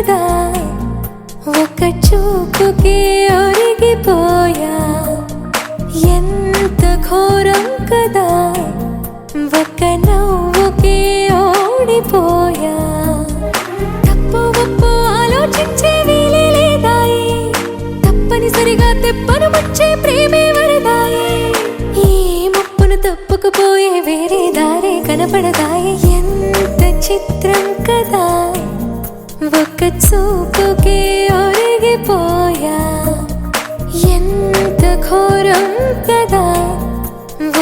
కదా ఒక చూపుకి ఒరిగిపోయా ఎంత ఘోరం కదా ఒక నవ్వుకి ఓడిపోయా తప్పు ఒప్పు ఆలోచించే వీలే లేదాయి తప్పనిసరిగా తెప్పను ముచ్చే ప్రేమే వరదాయి ఈ ముప్పును తప్పుకుపోయే వేరే దారే కనపడదాయి ఎంత చిత్రం కదా ఒక చూపుకి ఒరిగిపోయా ఎంత ఘోరం కదా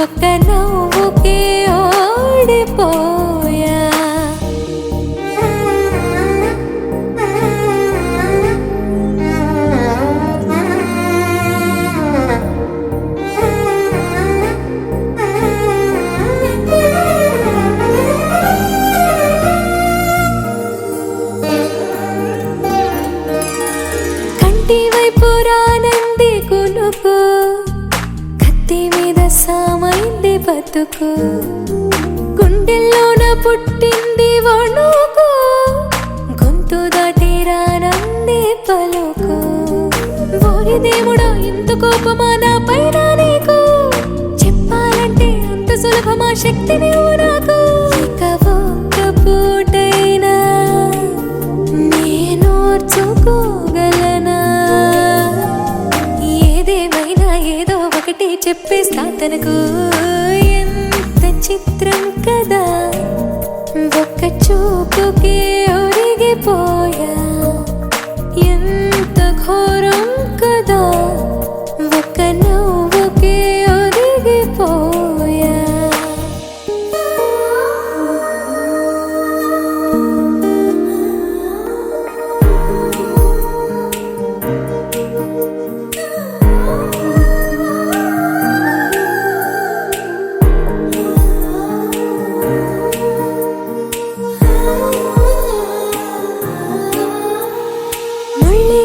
ఒక నవ్వుకి ఓడిపోయా వైపు రానంది కునుకు కత్తి మీద సామైంది బతుకు గుండెల్లోన పుట్టింది వణుకు గొంతు దాటి రానంది పలుకు ఓరి దేవుడో ఇంత కోపమా నా పైన నీకు చెప్పాలంటే అంత సులభమా శక్తి నీవు నాకు ఇక ఒక్క పూటైనా నేనోర్చుకోగలనా ఏదో ఒకటి చెప్పేస్తా తనకు ఎంత చిత్రం కదా ఒక చూపుకి ఒరిగిపోయా ఎంత ఘోరం కదా ఒక నవ్వుకి ఒరిగిపోయా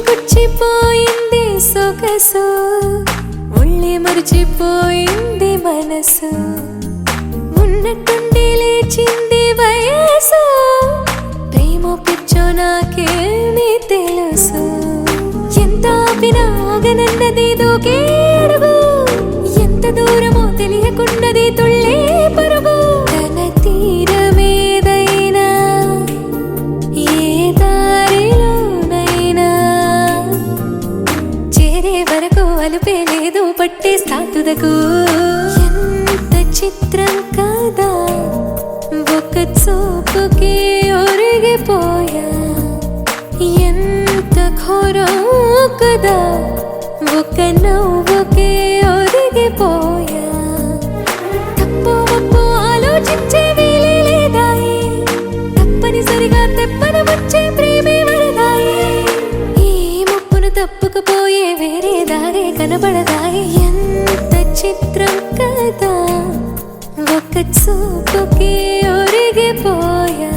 గుచ్చిపోయింది సొగసు ఒళ్ళి మరిచిపోయింది మనసు ఉన్నట్టుండి లేచింది వయసు ప్రేమ పిచ్చో నాకేమీ తెలుసు ఎంత ఆపినా ఆగనన్నది దూకే అడుగు ఎంత దూరమో తెలియకున్నది తుళ్ళే పరుగు తన తీరమేదైనా ఏ దారిలోనైనా చేరే వరకు అలుపే లేదు పట్టేస్తా తుదకు ఎంత చిత్రం కదా ఒక చూపుకి ఒరిగిపోయా ఎంత ఘోరం కదా ఒక నవ్వుకి ఒరిగిపోయా తప్పు ఒప్పు ఆలోచించే వీలే లేదాయి తప్పనిసరిగా తెప్పను వచ్చే ప్రేమే వరదాయి ఈ ముప్పును తప్పుకుపోయే వేరే దారే కనబడదాయి ఎంత చిత్రం కదా ఒక చూపుకి ఒరిగిపోయా